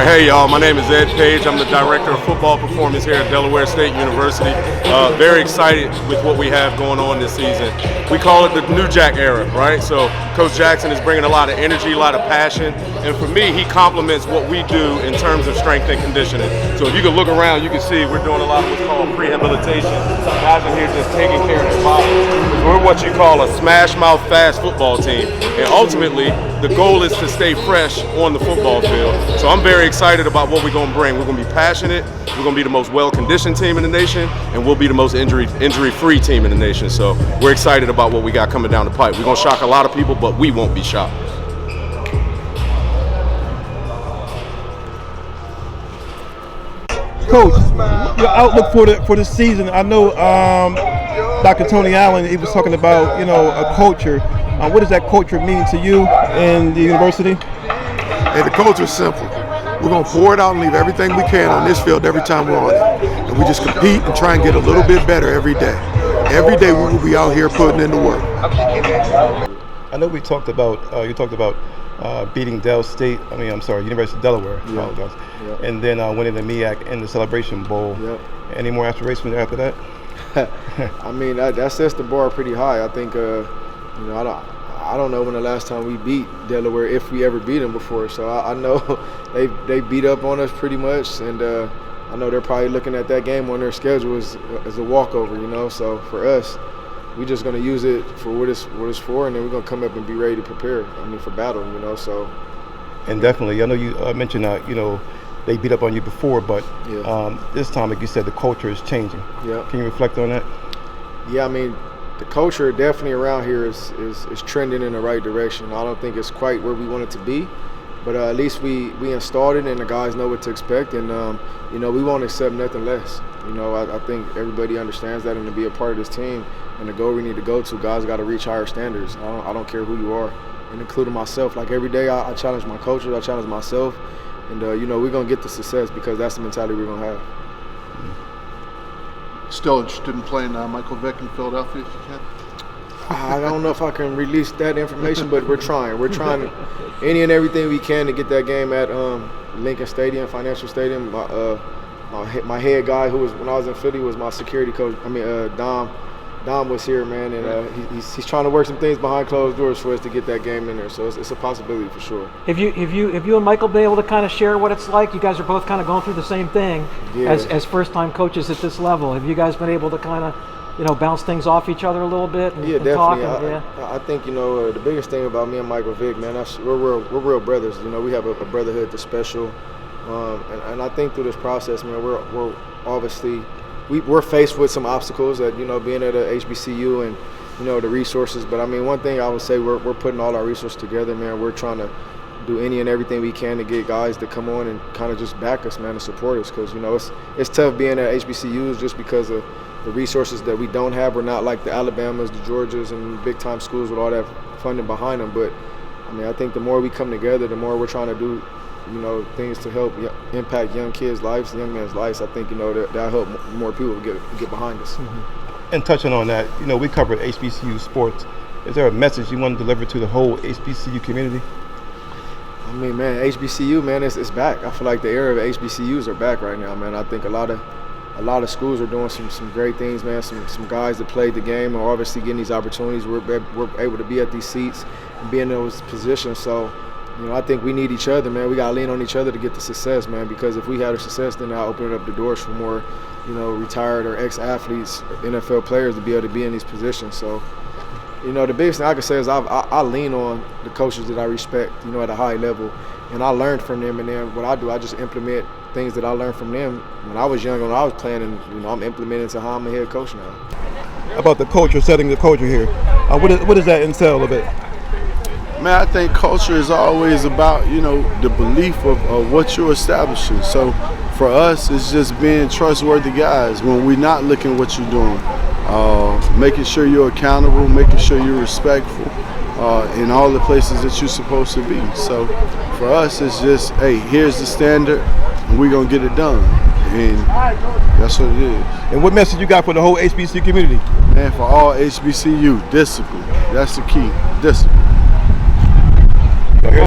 Hey y'all, my name is Ed Page. I'm the Director of Football Performance here at Delaware State University. Very excited with what we have going on this season. We call it the New Jack era, right? So Coach Jackson is bringing a lot of energy, a lot of passion, and for me, he complements what we do in terms of strength and conditioning. So if you can look around, you can see we're doing a lot of what's called prehabilitation. Guys in here just taking care of their bodies. We're what you call a smash mouth fast football team, and ultimately, the goal is to stay fresh on the football field. So I'm very excited about what we're going to bring. We're going to be passionate, we're going to be the most well-conditioned team in the nation, and we'll be the most injury-free team in the nation. So we're excited about what we got coming down the pipe. We're going to shock a lot of people, but we won't be shocked. Coach, your outlook for the season. I know Dr. Tony Allen, he was talking about, a culture. What does that culture mean to you in the university? Hey, the culture is simple. We're going to pour it out and leave everything we can on this field every time we're on it. And we just compete and try and get a little bit better every day. Every day we will be out here putting in the work. I know you talked about beating University of Delaware, Yep. and then winning the MEAC and the Celebration Bowl. Yep. Any more aspirations after that? I mean, that sets the bar pretty high. I think, I don't know when the last time we beat Delaware, if we ever beat them before. So I know they beat up on us pretty much, and I know they're probably looking at that game on their schedule as a walkover. So for us, we're just going to use it for what it's for, and then we're going to come up and be ready to prepare. For battle. So. And definitely, I know you mentioned they beat up on you before, but this time, like you said, the culture is changing. Yeah. Can you reflect on that? Yeah, the culture definitely around here is trending in the right direction. I don't think it's quite where we want it to be, but at least we installed it, and the guys know what to expect, and we won't accept nothing less. I think everybody understands that, and to be a part of this team and the goal we need to go to, guys got to reach higher standards. I don't care who you are, and including myself. Like every day, I challenge my coaches, I challenge myself, and we're gonna get the success because that's the mentality we're gonna have. Still interested in playing Michael Vick in Philadelphia if you can? I don't know if I can release that information, but we're trying. We're trying any and everything we can to get that game at Lincoln Stadium, Financial Stadium. My head guy, who was when I was in Philly, was my security coach. Dom was here, man, and he's trying to work some things behind closed doors for us to get that game in there. So it's a possibility for sure. Have you and Michael been able to kind of share what it's like? You guys are both kind of going through the same thing as first-time coaches at this level. Have you guys been able to kind of bounce things off each other a little bit and, definitely. talk? I think the biggest thing about me and Michael Vick, man, we're real brothers. We have a brotherhood that's special, and I think through this process, man, we're obviously. We're faced with some obstacles that, being at a HBCU and, the resources. But, one thing I would say, we're putting all our resources together, man. We're trying to do any and everything we can to get guys to come on and kind of just back us, man, and support us. Because, it's tough being at HBCUs just because of the resources that we don't have. We're not like the Alabamas, the Georgias, and big-time schools with all that funding behind them. But, I think the more we come together, the more we're trying to do things to help impact young kids' lives, young men's lives. I think, that'll help more people get behind us. Mm-hmm. And touching on that, we covered HBCU sports. Is there a message you want to deliver to the whole HBCU community? Man, HBCU, man, it's back. I feel like the era of HBCUs are back right now, man. I think a lot of schools are doing some great things, man. Some guys that played the game are obviously getting these opportunities. We're able to be at these seats and be in those positions. So, I think we need each other, man. We got to lean on each other to get the success, man, because if we had a success, then that'll open up the doors for more, retired or ex-athletes, NFL players to be able to be in these positions. So, the biggest thing I can say is I lean on the coaches that I respect, at a high level, and I learned from them. And then what I do, I just implement things that I learned from them when I was young, when I was playing, and, I'm implementing to how I'm a head coach now. About the culture, setting the culture here, what does that entail a bit? Man, I think culture is always about, the belief of what you're establishing. So for us, it's just being trustworthy guys when we're not looking at what you're doing. Making sure you're accountable, making sure you're respectful in all the places that you're supposed to be. So for us, it's just, hey, here's the standard, and we're going to get it done. And that's what it is. And what message you got for the whole HBCU community? Man, for all HBCU, discipline. That's the key, discipline.